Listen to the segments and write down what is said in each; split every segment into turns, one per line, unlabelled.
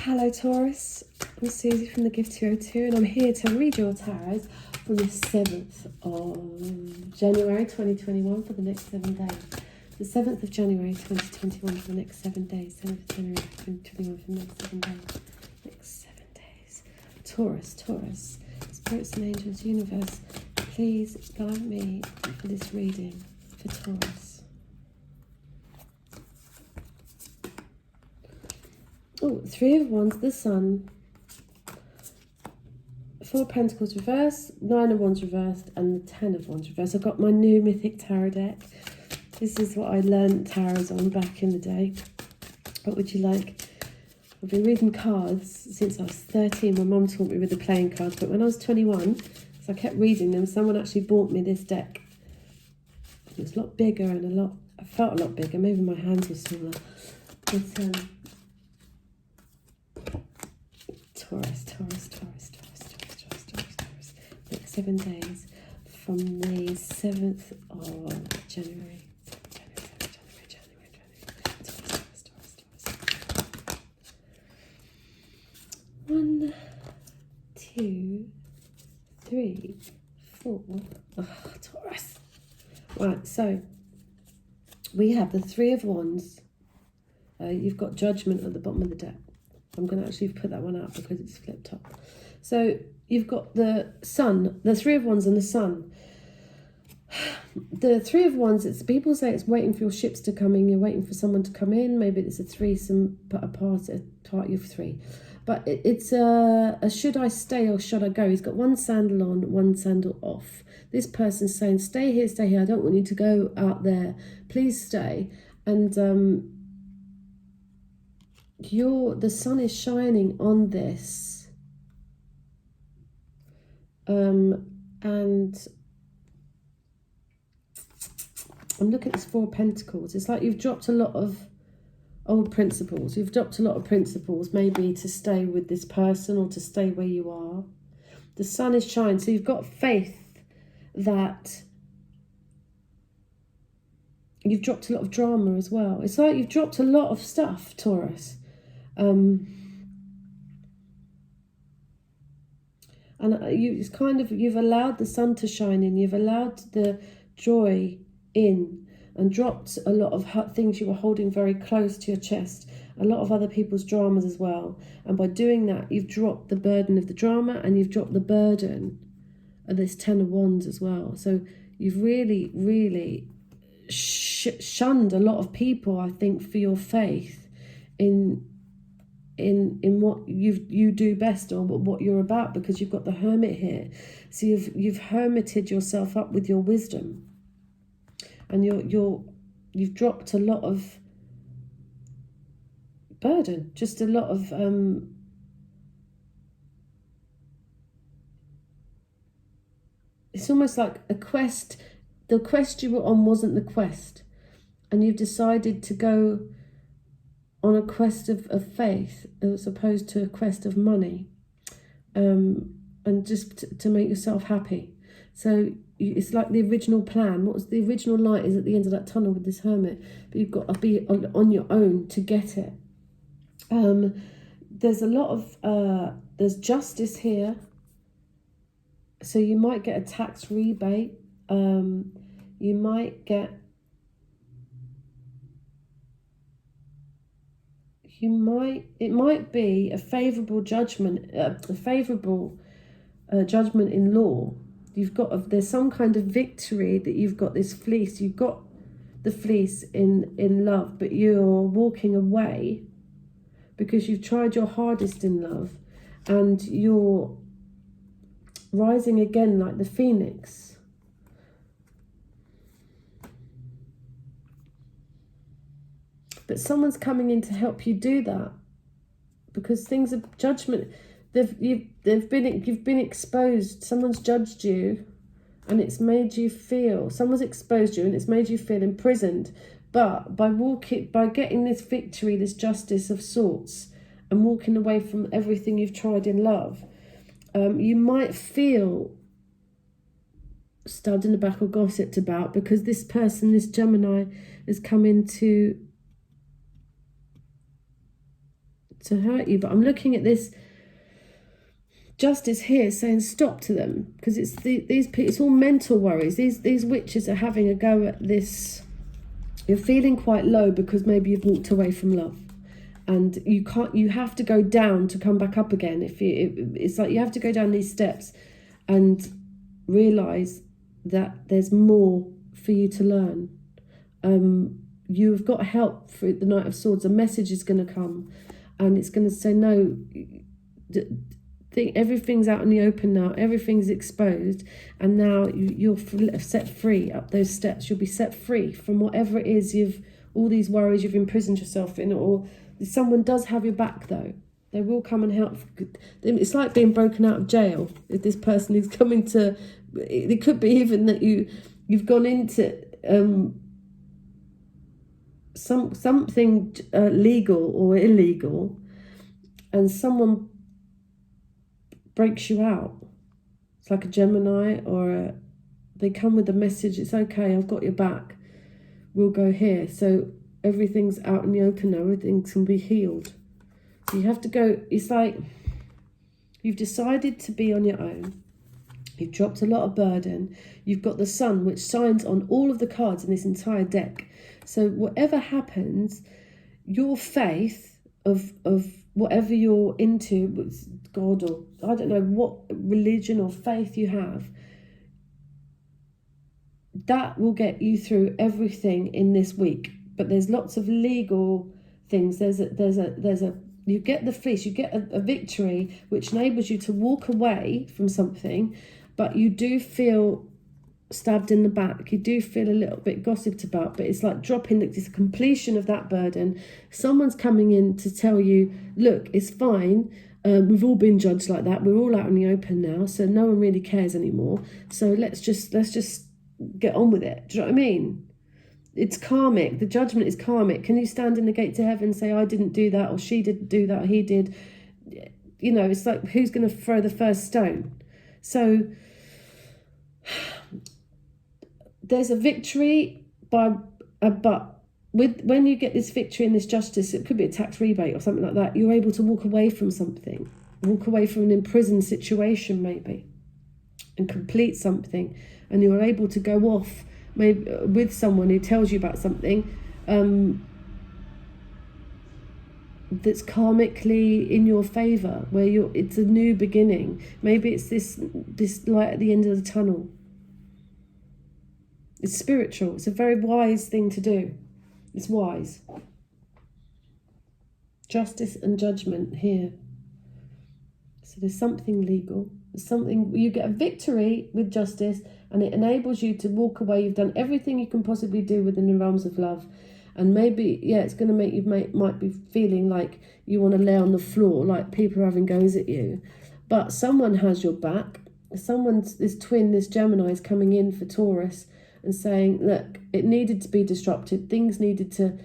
Hello Taurus, I'm Susie from the Gift 202 and I'm here to read your tarot from the 7th of January 2021 for the next 7 days. The 7th of January 2021 for the next 7 days. 7th of January 2021 for the next 7 days. Next 7 days. Taurus, spirits and angels, universe, please guide me for this reading for Taurus. Oh, Three of Wands, the Sun, Four of Pentacles reversed, Nine of Wands reversed, and the Ten of Wands reversed. I've got my new Mythic Tarot deck. This is what I learned tarots on back in the day. What would you like? I've been reading cards since I was 13. My mum taught me with the playing cards, but when I was 21, so I kept reading them, someone actually bought me this deck. It was a lot bigger and I felt a lot bigger. Maybe my hands were smaller. But, Taurus. Next 7 days from the 7th of January. Taurus. 1, 2, 3, 4. Oh, Taurus. Right, so we have the Three of Wands. You've got Judgment at the bottom of the deck. I'm going to actually put that one out because it's flipped up. So you've got the Sun, the Three of Wands and the Sun. The Three of Wands, people say it's waiting for your ships to come in. You're waiting for someone to come in. Maybe it's a threesome, a party of three. But it's a should I stay or should I go? He's got one sandal on, one sandal off. This person's saying, stay here. I don't want you to go out there. Please stay. And the sun is shining on this, and I'm looking at this Four of Pentacles. It's like you've dropped a lot of old principles. You've dropped a lot of principles, maybe to stay with this person or to stay where you are. The sun is shining, so you've got faith that you've dropped a lot of drama as well. It's like you've dropped a lot of stuff, Taurus. You've allowed the sun to shine in, you've allowed the joy in, and dropped a lot of things you were holding very close to your chest, a lot of other people's dramas as well. And by doing that, you've dropped the burden of the drama and you've dropped the burden of this Ten of Wands as well. So you've really, really shunned a lot of people, I think, for your faith in what you do best or what you're about, because you've got the Hermit here. So you've hermited yourself up with your wisdom, and you've dropped a lot of burden, just a lot of it's almost like a quest. The quest you were on wasn't the quest, and you've decided to go on a quest of faith as opposed to a quest of money, and just to make yourself happy. So it's like the original plan. What was the original light is at the end of that tunnel with this hermit, but you've got to be on your own to get it. There's a lot of there's justice here, so you might get a tax rebate. You might get it might be a favourable judgment, judgment in law. There's some kind of victory that you've got this fleece. You've got the fleece in love, but you're walking away because you've tried your hardest in love, and you're rising again like the phoenix. But someone's coming in to help you do that, because things of judgment, you've been exposed. Someone's judged you, and it's made you feel. Someone's exposed you, and it's made you feel imprisoned. But by getting this victory, this justice of sorts, and walking away from everything you've tried in love, you might feel stabbed in the back or gossiped about, because this person, this Gemini, has come in to to hurt you. But I'm looking at this justice here saying stop to them, because it's all mental worries. These witches are having a go at this. You're feeling quite low because maybe you've walked away from love, and you have to go down to come back up again. It's like you have to go down these steps and realize that there's more for you to learn. You've got help through the Knight of Swords. A message is going to come, and it's going to say, no, everything's out in the open now. Everything's exposed, and now you're set free up those steps. You'll be set free from whatever it is all these worries you've imprisoned yourself in. Or someone does have your back, though. They will come and help. It's like being broken out of jail. If this person is coming to, it could be even that you've gone into something legal or illegal, and someone breaks you out. It's like a Gemini, or they come with a message. It's okay, I've got your back. We'll go here. So everything's out in the open now. Everything can be healed. You have to go. It's like you've decided to be on your own. You've dropped a lot of burden. You've got the sun, which shines on all of the cards in this entire deck. So whatever happens, your faith of whatever you're into, God, or I don't know what religion or faith you have, that will get you through everything in this week. But there's lots of legal things. You get the fleece, you get a victory which enables you to walk away from something, but you do feel stabbed in the back. You do feel a little bit gossiped about, but it's like dropping this completion of that burden. Someone's coming in to tell you, look, it's fine. We've all been judged like that. We're all out in the open now, so no one really cares anymore. So let's just get on with it. Do you know what I mean? It's karmic. The judgment is karmic. Can you stand in the gate to heaven and say, I didn't do that, or she didn't do that, or he did? You know, it's like, who's going to throw the first stone? So there's a victory, but when you get this victory and this justice, it could be a tax rebate or something like that, you're able to walk away from something, walk away from an imprisoned situation maybe, and complete something, and you're able to go off maybe with someone who tells you about something that's karmically in your favor, where it's a new beginning. Maybe it's this light at the end of the tunnel. It's spiritual. It's a very wise thing to do. It's wise. Justice and judgment here. So there's something legal. There's something, you get a victory with justice, and it enables you to walk away. You've done everything you can possibly do within the realms of love. And maybe, it's going to make you might be feeling like you want to lay on the floor, like people are having goes at you. But someone has your back. This Gemini is coming in for Taurus and saying, look, it needed to be disrupted. Things needed to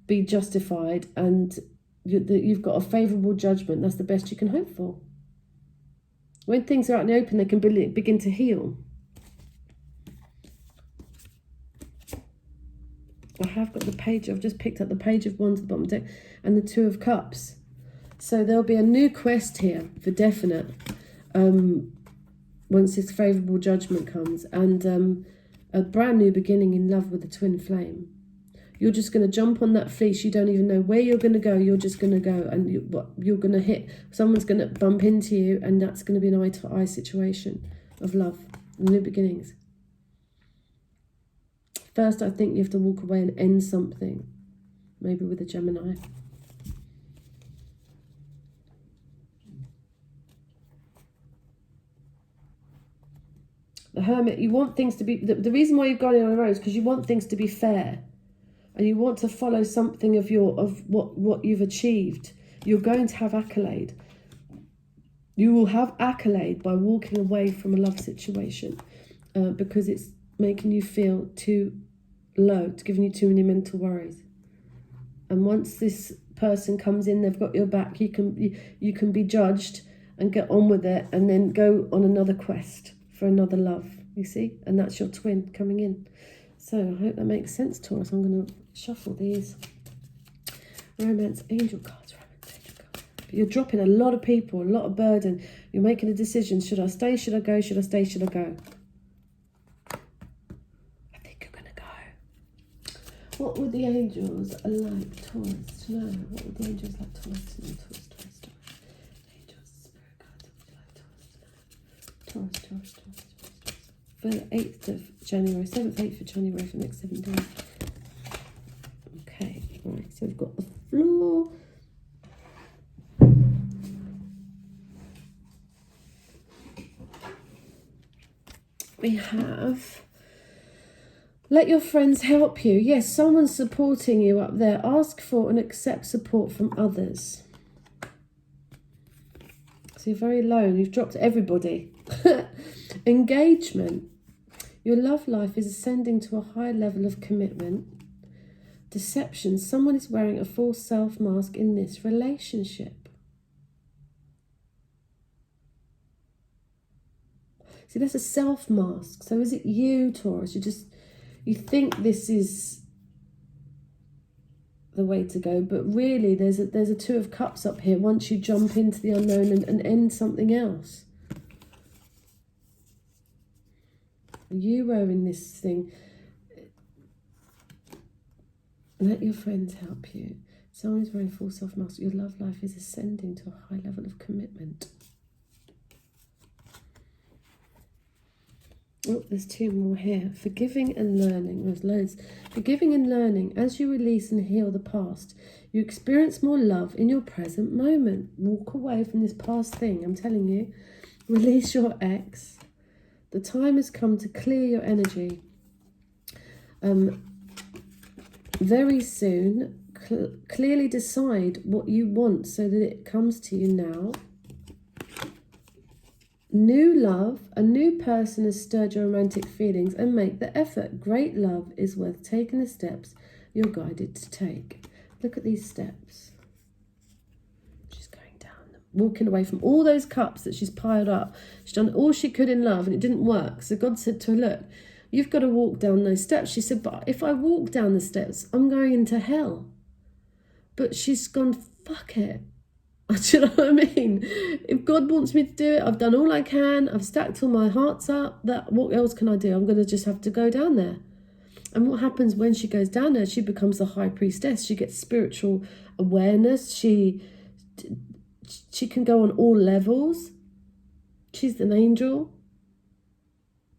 be justified, and you've got a favourable judgment. That's the best you can hope for. When things are out in the open, they can begin to heal. I have got the page, I've just picked up the Page of Wands at the bottom deck, and the Two of Cups. So there'll be a new quest here for definite, once this favourable judgment comes, and a brand new beginning in love with the twin flame. You're just going to jump on that fleece. You don't even know where you're going to go. You're just going to go, and you're going to hit. Someone's going to bump into you, and that's going to be an eye-to-eye situation of love, new beginnings. First, I think you have to walk away and end something, maybe with a Gemini. The Hermit, you want things to be, the reason why you've gone in on your own is because you want things to be fair, and you want to follow something of what you've achieved. You're going to have accolade. You will have accolade by walking away from a love situation, because it's making you feel too low. It's giving you too many mental worries. And once this person comes in, they've got your back. You can be judged and get on with it, and then go on another quest for another love, you see? And that's your twin coming in. So I hope that makes sense, Taurus. I'm going to shuffle these romance angel cards. But you're dropping a lot of people, a lot of burden. You're making a decision. Should I stay? Should I go? Should I stay? Should I go? I think you're going to go. What would the angels like Taurus to know? What would the angels like Taurus to know? Taurus. Angels, spirit guides, what would you like Taurus to know? Taurus. For the 8th of January, 7th, 8th of January for the next 7 days. Okay, right, so we've got the floor. We have, let your friends help you. Yes, someone's supporting you up there. Ask for and accept support from others. So you're very alone. You've dropped everybody. Engagement. Your love life is ascending to a high level of commitment. Deception. Someone is wearing a false self mask in this relationship. See, that's a self mask. So is it you, Taurus? You think this is the way to go, but really there's a 2 of cups up here once you jump into the unknown and end something else. You were in this thing. Let your friends help you. Someone is wearing full self mask. Your love life is ascending to a high level of commitment. Oh, there's 2 more here. Forgiving and learning. There's loads. Forgiving and learning. As you release and heal the past, you experience more love in your present moment. Walk away from this past thing. I'm telling you. Release your ex. The time has come to clear your energy. Very soon, clearly decide what you want so that it comes to you now. New love, a new person has stirred your romantic feelings, and make the effort. Great love is worth taking the steps you're guided to take. Look at these steps. She's going down them, walking away from all those cups that she's piled up. She's done all she could in love and it didn't work. So God said to her, look, you've got to walk down those steps. She said, but if I walk down the steps, I'm going into hell. But she's gone, fuck it. Do you know what I mean? If God wants me to do it, I've done all I can. I've stacked all my hearts up. What else can I do? I'm going to just have to go down there. And what happens when she goes down there? She becomes the high priestess. She gets spiritual awareness. She can go on all levels. She's an angel.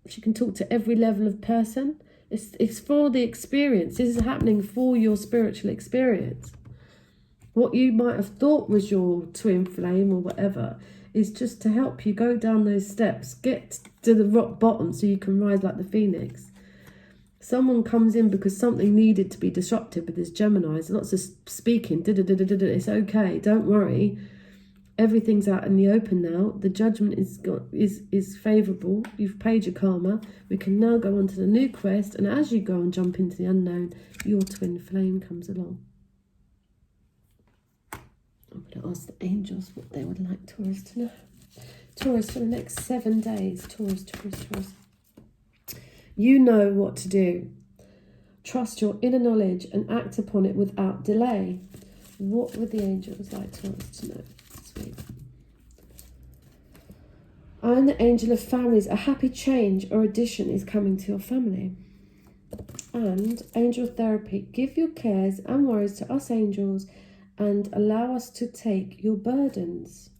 She can talk to every level of person. It's for the experience. This is happening for your spiritual experience. What you might have thought was your twin flame or whatever is just to help you go down those steps, get to the rock bottom so you can rise like the phoenix. Someone comes in because something needed to be disrupted with this Gemini. There's lots of speaking. It's okay. Don't worry. Everything's out in the open now. The judgment is favourable. You've paid your karma. We can now go on to the new quest. And as you go and jump into the unknown, your twin flame comes along. I'm going to ask the angels what they would like Taurus to know. Taurus, for the next 7 days. Taurus. You know what to do. Trust your inner knowledge and act upon it without delay. What would the angels like Taurus to know? Sweet. I'm the angel of families. A happy change or addition is coming to your family. And angel therapy. Give your cares and worries to us angels and allow us to take your burdens.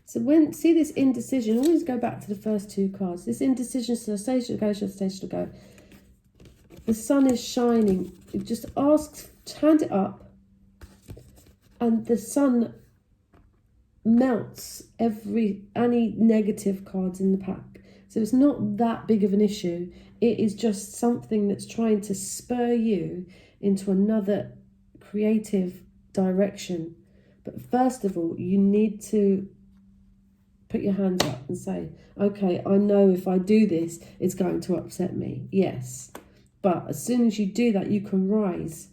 So see this indecision, always go back to the first 2 cards. This indecision, should I stay, should I go, should I stay, should I go? The sun is shining. It just asks, hand it up, and the sun melts any negative cards in the pack. So it's not that big of an issue. It is just something that's trying to spur you into another creative direction. But first of all, you need to put your hands up and say, okay, I know if I do this, it's going to upset me. Yes. But as soon as you do that, you can rise.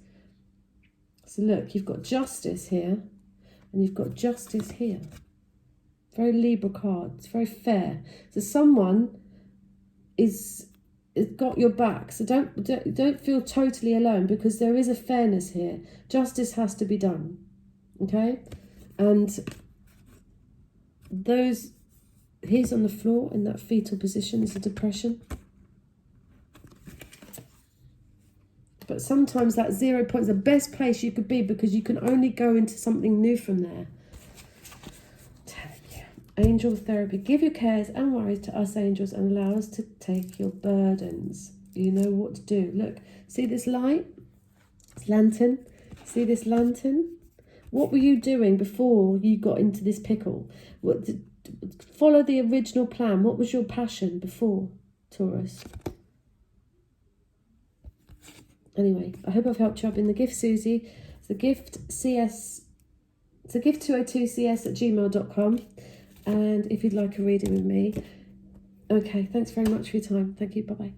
So look, you've got justice here and you've got justice here. Very Libra card. It's very fair. So someone is got your back. So don't feel totally alone, because there is a fairness here. Justice has to be done. Okay? And he's on the floor in that fetal position is a depression. But sometimes that 0 point is the best place you could be, because you can only go into something new from there. Angel therapy. Give your cares and worries to us angels and allow us to take your burdens. You know what to do. Look, see this light? This lantern? See this lantern? What were you doing before you got into this pickle? Follow the original plan. What was your passion before, Taurus? Anyway, I hope I've helped you. I've been the Gift Susie. It's the Gift CS. It's the gift202cs@gmail.com. And if you'd like a reading with me. Okay, thanks very much for your time. Thank you. Bye-bye.